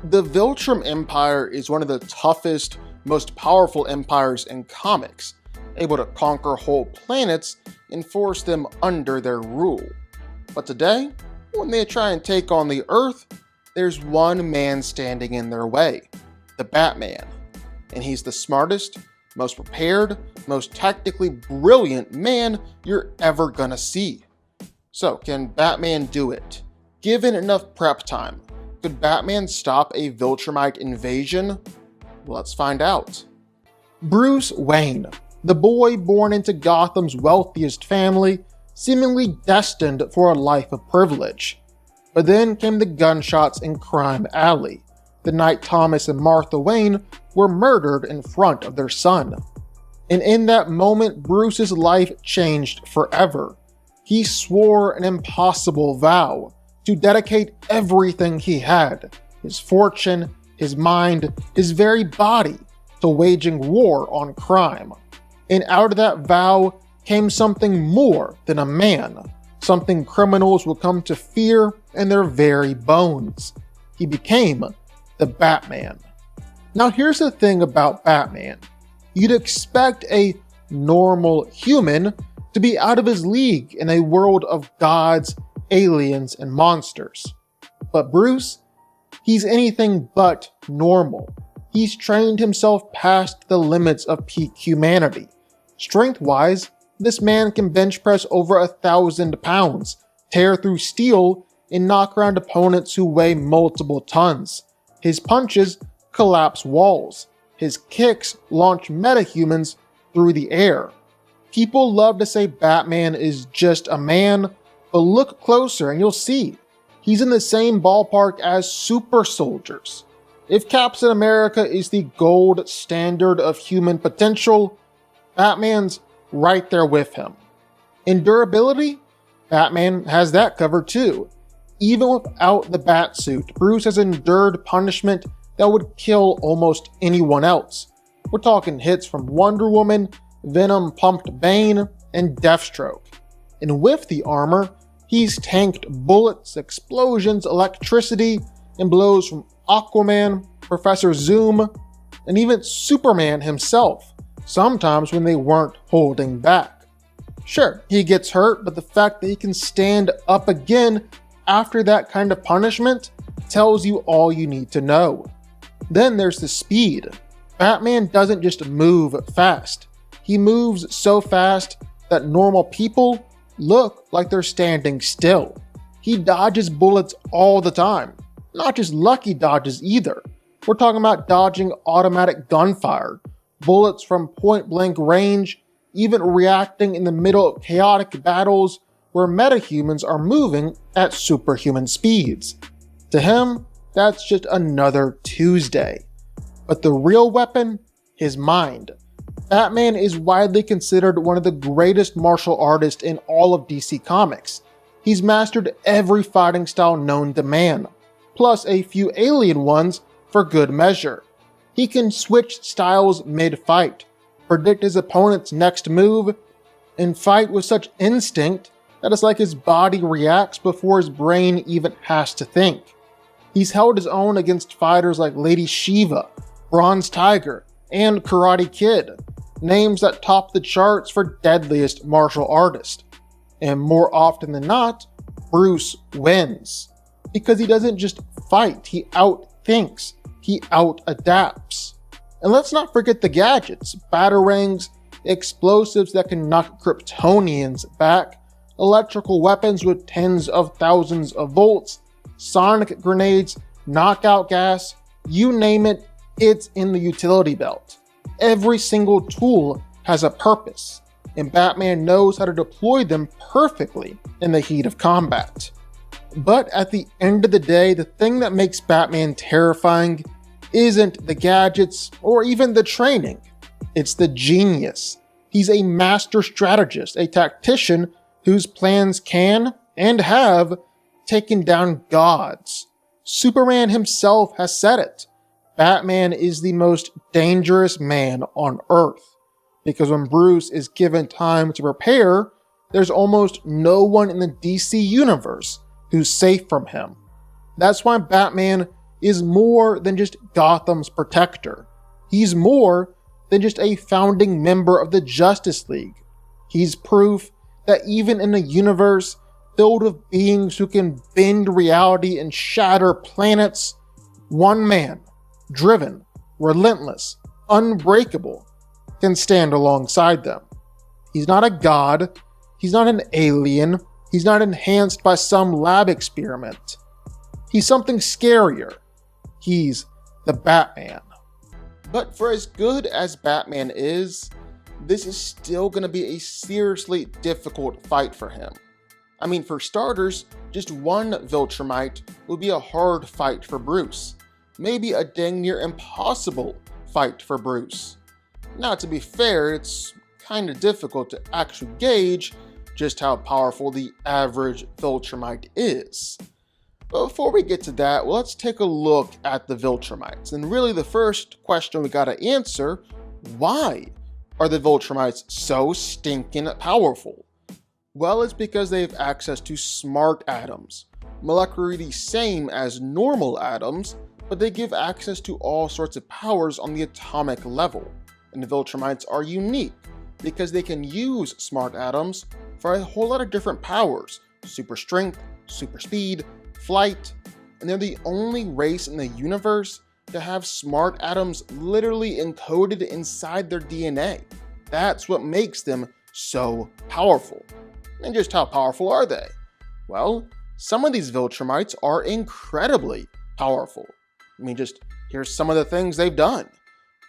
The Viltrum Empire is one of the toughest, most powerful empires in comics, able to conquer whole planets and force them under their rule. But today, when they try and take on the Earth, there's one man standing in their way, the Batman. And he's the smartest, most prepared, most tactically brilliant man you're ever gonna see. So, can Batman do it? Given enough prep time, could Batman stop a Viltrumite invasion? Let's find out. Bruce Wayne, the boy born into Gotham's wealthiest family, seemingly destined for a life of privilege. But then came the gunshots in Crime Alley, the night Thomas and Martha Wayne were murdered in front of their son. And in that moment, Bruce's life changed forever. He swore an impossible vow to dedicate everything he had, his fortune, his mind, his very body, to waging war on crime. And out of that vow came something more than a man, something criminals would come to fear in their very bones. He became the Batman. Now here's the thing about Batman. You'd expect a normal human to be out of his league in a world of gods, aliens, and monsters. But Bruce, he's anything but normal. He's trained himself past the limits of peak humanity. Strength-wise, this man can bench press over 1,000 pounds, tear through steel, and knock around opponents who weigh multiple tons. His punches collapse walls. His kicks launch metahumans through the air. People love to say Batman is just a man, but look closer and you'll see. He's in the same ballpark as super soldiers. If Captain America is the gold standard of human potential, Batman's right there with him. In durability, Batman has that covered too. Even without the Batsuit, Bruce has endured punishment that would kill almost anyone else. We're talking hits from Wonder Woman, Venom-pumped Bane, and Deathstroke. And with the armor, he's tanked bullets, explosions, electricity, and blows from Aquaman, Professor Zoom, and even Superman himself, sometimes when they weren't holding back. Sure, he gets hurt, but the fact that he can stand up again after that kind of punishment tells you all you need to know. Then there's the speed. Batman doesn't just move fast. He moves so fast that normal people look like they're standing still. He dodges bullets all the time. Not just lucky dodges either. We're talking about dodging automatic gunfire, bullets from point-blank range, even reacting in the middle of chaotic battles where metahumans are moving at superhuman speeds. To him, that's just another Tuesday. But the real weapon? His mind. Batman is widely considered one of the greatest martial artists in all of DC Comics. He's mastered every fighting style known to man, plus a few alien ones for good measure. He can switch styles mid-fight, predict his opponent's next move, and fight with such instinct that it's like his body reacts before his brain even has to think. He's held his own against fighters like Lady Shiva, Bronze Tiger, and Karate Kid, names that top the charts for deadliest martial artist. And more often than not, Bruce wins. Because he doesn't just fight, he outthinks, he out-adapts. And let's not forget the gadgets, batarangs, explosives that can knock Kryptonians back, electrical weapons with tens of thousands of volts, sonic grenades, knockout gas, you name it, it's in the utility belt. Every single tool has a purpose, and Batman knows how to deploy them perfectly in the heat of combat. But at the end of the day, the thing that makes Batman terrifying isn't the gadgets or even the training. It's the genius. He's a master strategist, a tactician whose plans can, and have, taken down gods. Superman himself has said it. Batman is the most dangerous man on Earth. Because when Bruce is given time to prepare, there's almost no one in the DC universe who's safe from him. That's why Batman is more than just Gotham's protector. He's more than just a founding member of the Justice League. He's proof that even in a universe filled with beings who can bend reality and shatter planets, one man, driven, relentless, unbreakable, can stand alongside them. He's not a god, he's not an alien, he's not enhanced by some lab experiment. He's something scarier. He's the Batman. But for as good as Batman is, this is still going to be a seriously difficult fight for him. I mean, for starters, just one Viltrumite would be a hard fight for Bruce. Maybe a dang near impossible fight for Bruce. Now, to be fair, it's kind of difficult to actually gauge just how powerful the average Viltrumite is. But before we get to that, well, let's take a look at the Viltrumites. And really the first question we gotta answer, why are the Viltrumites so stinking powerful? Well, it's because they have access to smart atoms, molecularly the same as normal atoms, but they give access to all sorts of powers on the atomic level. And the Viltrumites are unique because they can use smart atoms for a whole lot of different powers: super strength, super speed, flight, and they're the only race in the universe to have smart atoms literally encoded inside their DNA. That's what makes them so powerful. And just how powerful are they? Well, some of these Viltrumites are incredibly powerful. I mean, just here's some of the things they've done.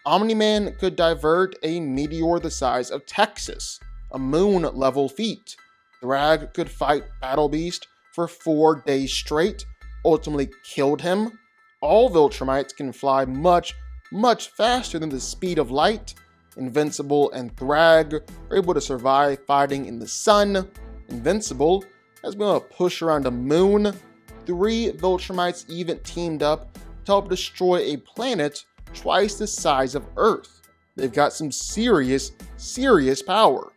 Omni-Man could divert a meteor the size of Texas, a moon-level feat. Thrag could fight Battle Beast for 4 days straight, ultimately killed him. All Viltrumites can fly much, much faster than the speed of light. Invincible and Thrag are able to survive fighting in the sun. Invincible has been able to push around a moon. 3 Viltrumites even teamed up to help destroy a planet twice the size of Earth. They've got some serious power.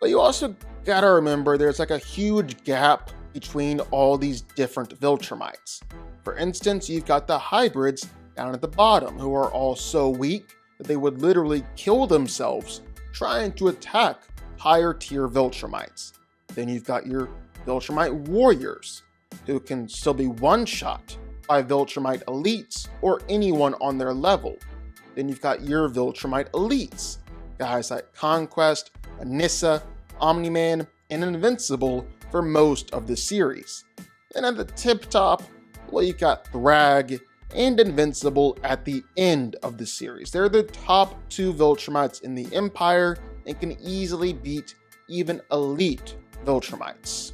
But you also gotta remember there's like a huge gap between all these different Viltrumites. For instance, you've got the hybrids down at the bottom who are all so weak that they would literally kill themselves trying to attack higher tier Viltrumites. Then you've got your Viltrumite warriors who can still be one-shot by Viltrumite elites or anyone on their level. Then you've got your Viltrumite elites, guys like Conquest, Anissa, Omni-Man, and Invincible for most of the series. Then at the tip top, well, you got Thrag and Invincible at the end of the series. They're the top 2 Viltrumites in the Empire and can easily beat even elite Viltrumites.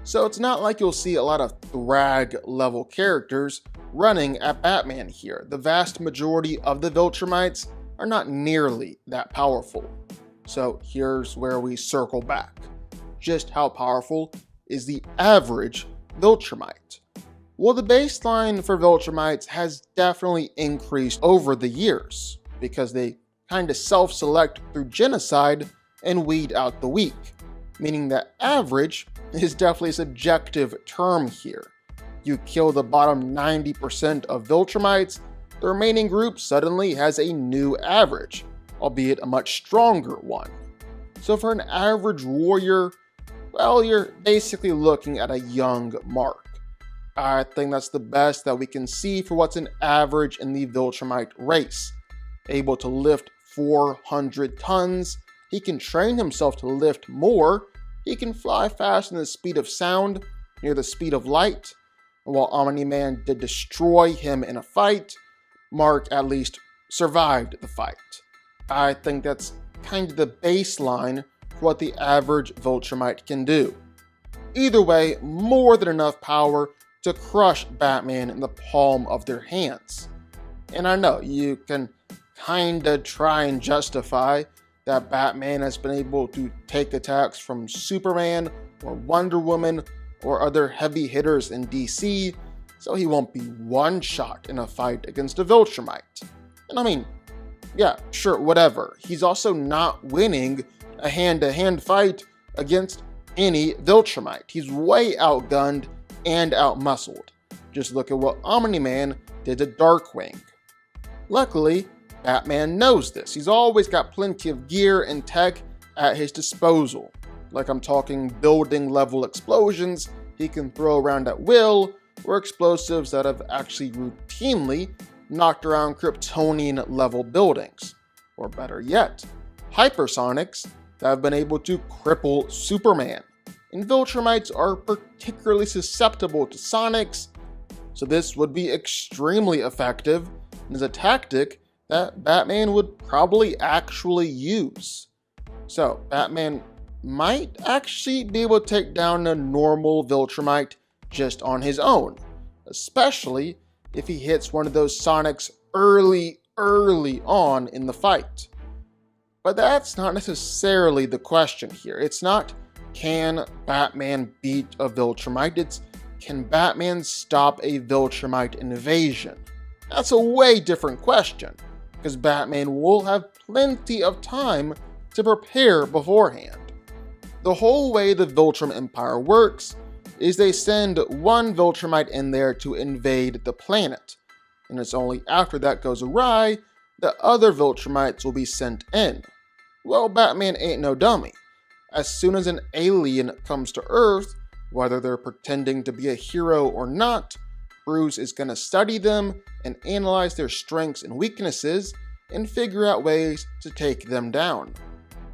So it's not like you'll see a lot of Thrag level characters running at Batman here. The vast majority of the Viltrumites are not nearly that powerful. So here's where we circle back. Just how powerful is the average Viltrumite? Well, the baseline for Viltrumites has definitely increased over the years because they kind of self-select through genocide and weed out the weak, meaning that average is definitely a subjective term here. You kill the bottom 90% of Viltrumites, the remaining group suddenly has a new average, albeit a much stronger one. So for an average warrior, well, you're basically looking at a young Mark. I think that's the best that we can see for what's an average in the Viltrumite race. Able to lift 400 tons, he can train himself to lift more, he can fly faster than the speed of sound, near the speed of light, and while Omni-Man did destroy him in a fight, Mark at least survived the fight. I think that's kind of the baseline for what the average Viltrumite can do. Either way, more than enough power to crush Batman in the palm of their hands. And I know you can kinda try and justify that Batman has been able to take attacks from Superman or Wonder Woman or other heavy hitters in DC, so he won't be one shot in a fight against a Viltrumite. And I mean, yeah, sure, whatever. He's also not winning a hand-to-hand fight against any Viltrumite. He's way outgunned and outmuscled. Just look at what Omni-Man did to Darkwing. Luckily, Batman knows this. He's always got plenty of gear and tech at his disposal. Like I'm talking building level explosions he can throw around at will, or explosives that have actually routinely knocked around Kryptonian level buildings. Or better yet, hypersonics that have been able to cripple Superman. And Viltrumites are particularly susceptible to sonics, so this would be extremely effective and is a tactic that Batman would probably actually use. So Batman might actually be able to take down a normal Viltrumite just on his own, especially if he hits one of those sonics early on in the fight. But that's not necessarily the question here. It's not, can Batman beat a Viltrumite? It's, can Batman stop a Viltrumite invasion? That's a way different question, because Batman will have plenty of time to prepare beforehand. The whole way the Viltrum Empire works is they send one Viltrumite in there to invade the planet, and it's only after that goes awry that other Viltrumites will be sent in. Well, Batman ain't no dummy. As soon as an alien comes to Earth, whether they're pretending to be a hero or not, Bruce is going to study them and analyze their strengths and weaknesses and figure out ways to take them down.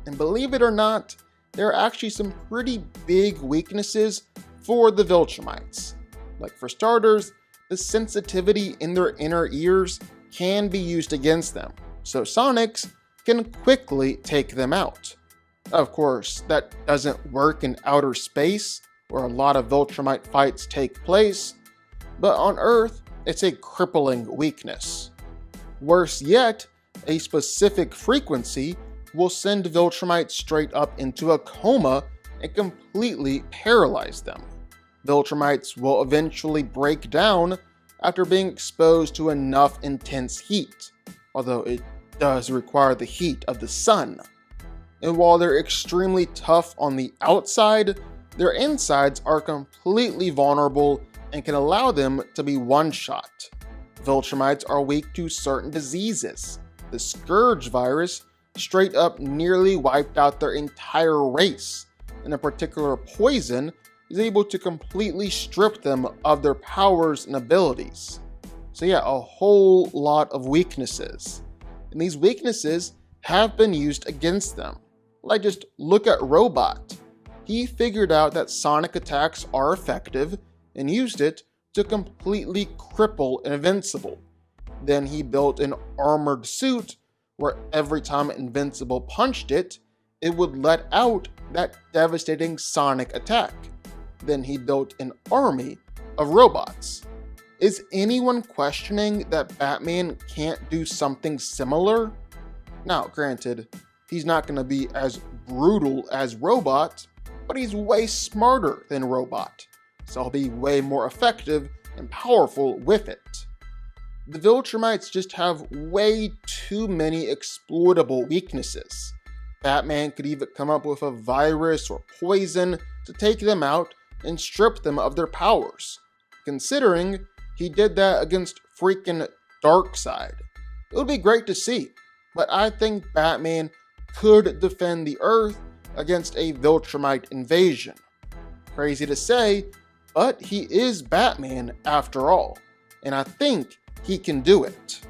And believe it or not, there are actually some pretty big weaknesses for the Viltrumites. Like for starters, the sensitivity in their inner ears can be used against them, so sonics can quickly take them out. Of course, that doesn't work in outer space, where a lot of Viltrumite fights take place, but on Earth, it's a crippling weakness. Worse yet, a specific frequency will send Viltrumites straight up into a coma and completely paralyze them. Viltrumites will eventually break down after being exposed to enough intense heat, although it does require the heat of the sun. And while they're extremely tough on the outside, their insides are completely vulnerable and can allow them to be one-shot. Viltrumites are weak to certain diseases. The Scourge virus straight up nearly wiped out their entire race, and a particular poison is able to completely strip them of their powers and abilities. So yeah, a whole lot of weaknesses. And these weaknesses have been used against them. Like just look at Robot. He figured out that sonic attacks are effective and used it to completely cripple Invincible. Then he built an armored suit where every time Invincible punched it, it would let out that devastating sonic attack. Then he built an army of robots. Is anyone questioning that Batman can't do something similar? Now, granted, he's not going to be as brutal as Robot, but he's way smarter than Robot, so he'll be way more effective and powerful with it. The Viltrumites just have way too many exploitable weaknesses. Batman could even come up with a virus or poison to take them out and strip them of their powers, considering he did that against freaking Darkseid. It would be great to see, but I think Batman could defend the Earth against a Viltrumite invasion. Crazy to say, but he is Batman after all, and I think he can do it.